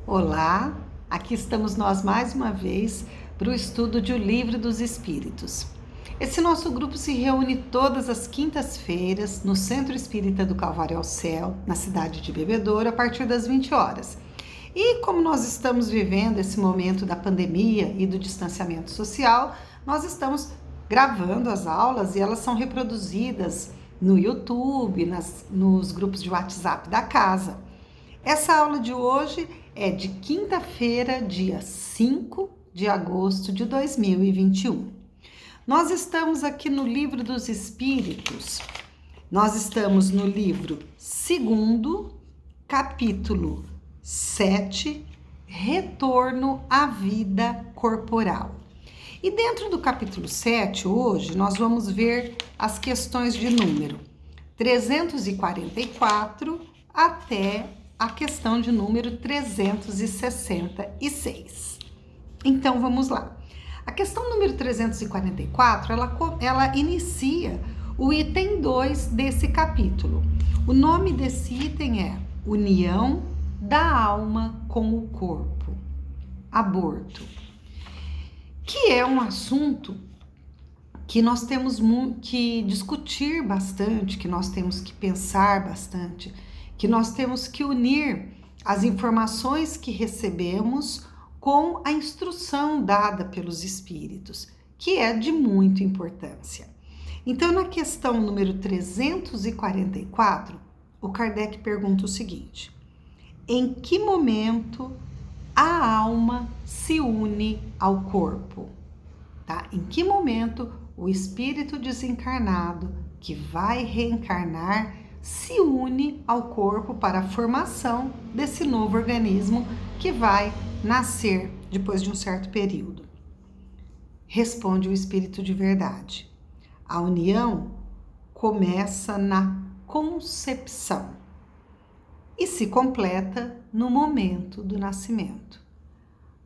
Olá, aqui estamos nós mais uma vez para o estudo de O Livro dos Espíritos. Esse nosso grupo se reúne todas as quintas-feiras no Centro Espírita do Calvário ao Céu, na cidade de Bebedouro, a partir das 20 horas. E como nós estamos vivendo esse momento da pandemia e do distanciamento social, nós estamos gravando as aulas e elas são reproduzidas no YouTube, nos grupos de WhatsApp da casa. Essa aula de hoje é de quinta-feira, dia 5 de agosto de 2021. Nós estamos aqui no Livro dos Espíritos. Nós estamos no livro 2º, capítulo 7, Retorno à Vida Corporal. E dentro do capítulo 7, hoje, nós vamos ver as questões de número 344 até a questão de número 366. Então, vamos lá. A questão número 344, ela inicia o item 2 desse capítulo. O nome desse item é União da Alma com o Corpo, aborto, que é um assunto que nós temos que discutir bastante, que nós temos que pensar bastante, que nós temos que unir as informações que recebemos com a instrução dada pelos espíritos, que é de muita importância. Então, na questão número 344, o Kardec pergunta o seguinte: em que momento a alma se une ao corpo? Tá? Em que momento o espírito desencarnado que vai reencarnar se une ao corpo para a formação desse novo organismo que vai nascer depois de um certo período? Responde o espírito de verdade: a união começa na concepção e se completa no momento do nascimento.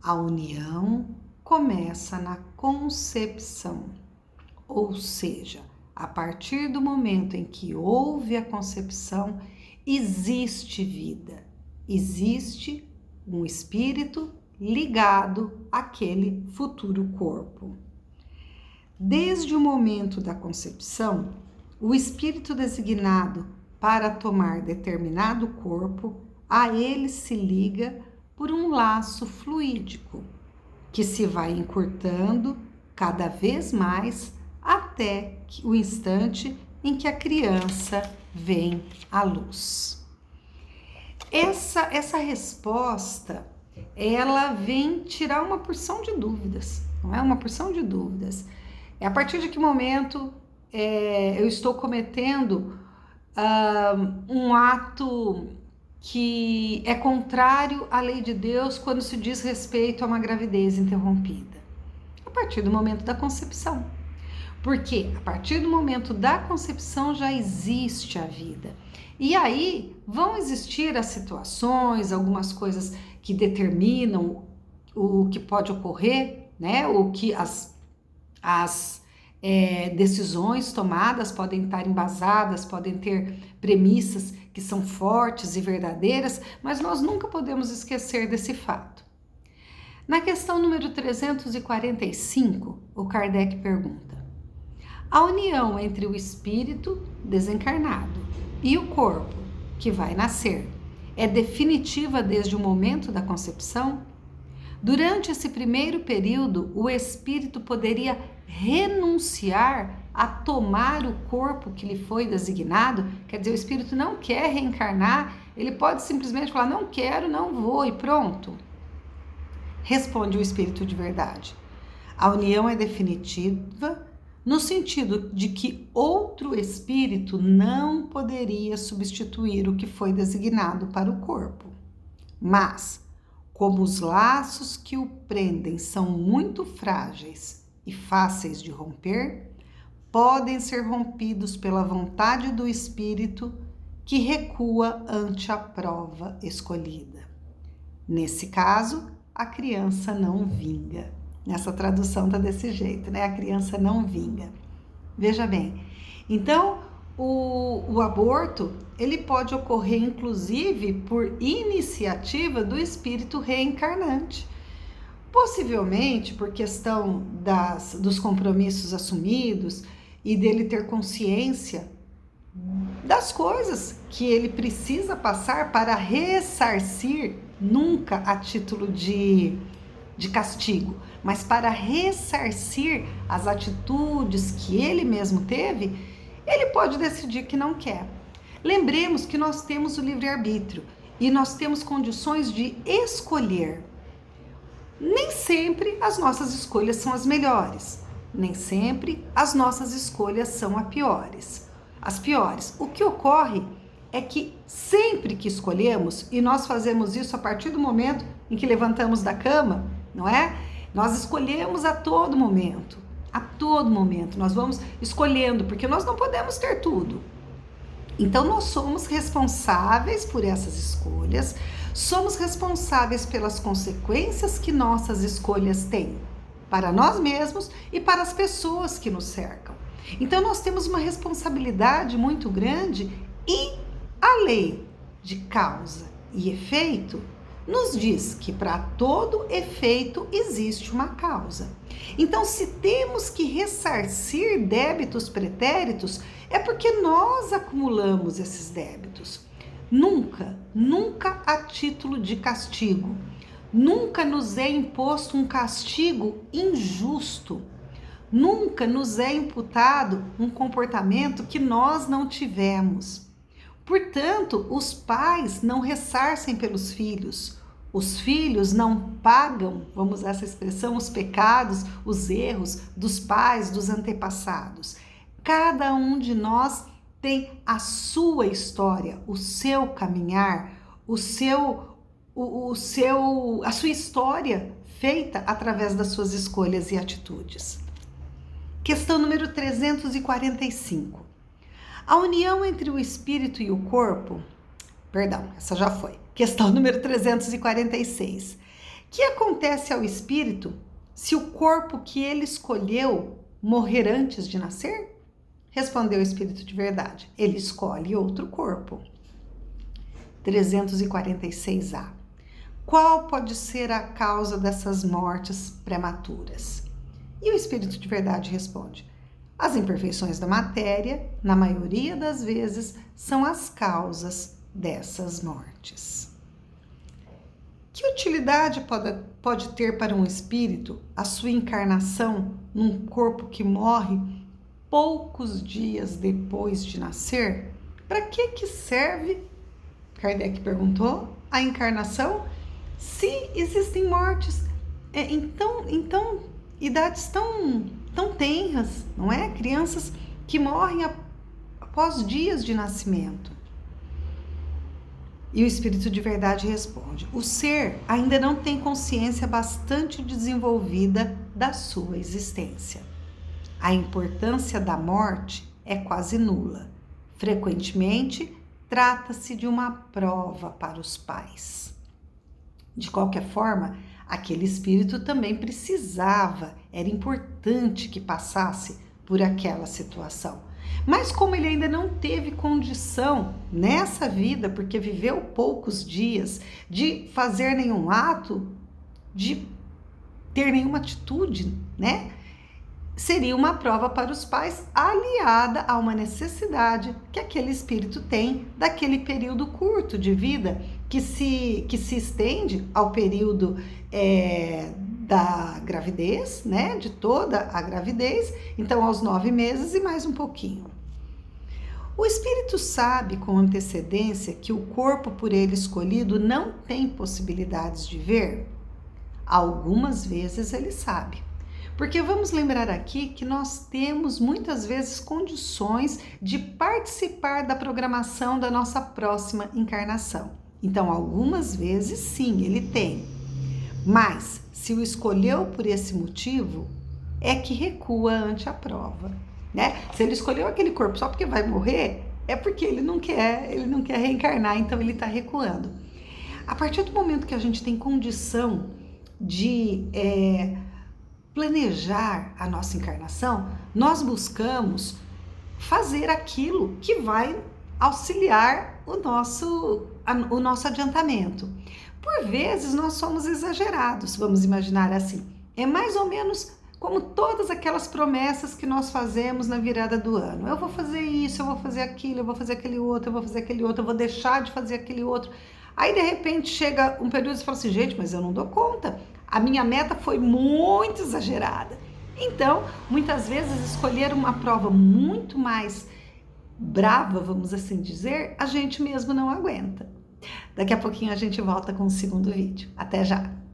A união começa na concepção, ou seja, a partir do momento em que houve a concepção, existe vida, existe um espírito ligado àquele futuro corpo. Desde o momento da concepção, o espírito designado para tomar determinado corpo, a ele se liga por um laço fluídico, que se vai encurtando cada vez mais até o instante em que a criança vem à luz. Essa resposta, ela vem tirar uma porção de dúvidas, não é? Uma porção de dúvidas. É a partir de que momento eu estou cometendo um ato que é contrário à lei de Deus quando se diz respeito a uma gravidez interrompida? A partir do momento da concepção. Porque a partir do momento da concepção já existe a vida. E aí vão existir as situações, algumas coisas que determinam o que pode ocorrer, né? O que as decisões tomadas podem estar embasadas, podem ter premissas que são fortes e verdadeiras, mas nós nunca podemos esquecer desse fato. Na questão número 345, o Kardec pergunta: a união entre o espírito desencarnado e o corpo que vai nascer é definitiva desde o momento da concepção? Durante esse primeiro período, o espírito poderia renunciar a tomar o corpo que lhe foi designado? Quer dizer, o espírito não quer reencarnar, ele pode simplesmente falar: não quero, não vou, e pronto. Responde o espírito de verdade: a união é definitiva no sentido de que outro espírito não poderia substituir o que foi designado para o corpo. Mas, como os laços que o prendem são muito frágeis e fáceis de romper, podem ser rompidos pela vontade do espírito que recua ante a prova escolhida. Nesse caso, a criança não vinga. Nessa tradução tá desse jeito, né? A criança não vinga. Veja bem, então O aborto, ele pode ocorrer inclusive por iniciativa do espírito reencarnante. Possivelmente por questão dos compromissos assumidos e dele ter consciência das coisas que ele precisa passar para ressarcir, nunca a título de castigo, mas para ressarcir as atitudes que ele mesmo teve, ele pode decidir que não quer. Lembremos que nós temos o livre-arbítrio e nós temos condições de escolher. Nem sempre as nossas escolhas são as melhores, nem sempre as nossas escolhas são as piores. O que ocorre é que sempre que escolhemos, e nós fazemos isso a partir do momento em que levantamos da cama, não é? Nós escolhemos a todo momento nós vamos escolhendo, porque nós não podemos ter tudo. Então nós somos responsáveis por essas escolhas, somos responsáveis pelas consequências que nossas escolhas têm para nós mesmos e para as pessoas que nos cercam. Então nós temos uma responsabilidade muito grande e a lei de causa e efeito nos diz que para todo efeito existe uma causa. Então, se temos que ressarcir débitos pretéritos, é porque nós acumulamos esses débitos. Nunca a título de castigo. Nunca nos é imposto um castigo injusto. Nunca nos é imputado um comportamento que nós não tivemos. Portanto, os pais não ressarcem pelos filhos. Os filhos não pagam, vamos usar essa expressão, os pecados, os erros dos pais, dos antepassados. Cada um de nós tem a sua história, o seu caminhar, a sua história feita através das suas escolhas e atitudes. Questão número 345. A união entre o espírito e o corpo... Perdão, essa já foi. Questão número 346. Que acontece ao espírito se o corpo que ele escolheu morrer antes de nascer? Respondeu o espírito de verdade. Ele escolhe outro corpo. 346A. Qual pode ser a causa dessas mortes prematuras? E o espírito de verdade responde: as imperfeições da matéria, na maioria das vezes, são as causas dessas mortes. Que utilidade pode ter para um espírito a sua encarnação num corpo que morre poucos dias depois de nascer? Para que serve, Kardec perguntou, a encarnação se existem mortes então idades tão tenras, não é? Crianças que morrem após dias de nascimento. E o espírito de verdade responde: o ser ainda não tem consciência bastante desenvolvida da sua existência. A importância da morte é quase nula. Frequentemente, trata-se de uma prova para os pais. De qualquer forma, aquele espírito também era importante que passasse por aquela situação. Mas como ele ainda não teve condição nessa vida, porque viveu poucos dias, de fazer nenhum ato, de ter nenhuma atitude, né? Seria uma prova para os pais aliada a uma necessidade que aquele espírito tem daquele período curto de vida que se estende ao período da gravidez, né? De toda a gravidez, então aos 9 meses e mais um pouquinho. O espírito sabe com antecedência que o corpo por ele escolhido não tem possibilidades de ver? Algumas vezes ele sabe. Porque vamos lembrar aqui que nós temos muitas vezes condições de participar da programação da nossa próxima encarnação. Então, algumas vezes sim, ele tem. Mas, se o escolheu por esse motivo, é que recua ante a prova, né? Se ele escolheu aquele corpo só porque vai morrer, é porque ele não quer reencarnar, então ele está recuando. A partir do momento que a gente tem condição de planejar a nossa encarnação, nós buscamos fazer aquilo que vai auxiliar o nosso adiantamento. Por vezes nós somos exagerados, vamos imaginar assim. É mais ou menos como todas aquelas promessas que nós fazemos na virada do ano. Eu vou fazer isso, eu vou fazer aquilo, eu vou fazer aquele outro, eu vou fazer aquele outro, eu vou deixar de fazer aquele outro. Aí de repente chega um período e você fala assim, gente, mas eu não dou conta. A minha meta foi muito exagerada. Então, muitas vezes escolher uma prova muito mais brava, vamos assim dizer, a gente mesmo não aguenta. Daqui a pouquinho a gente volta com o segundo vídeo. Até já!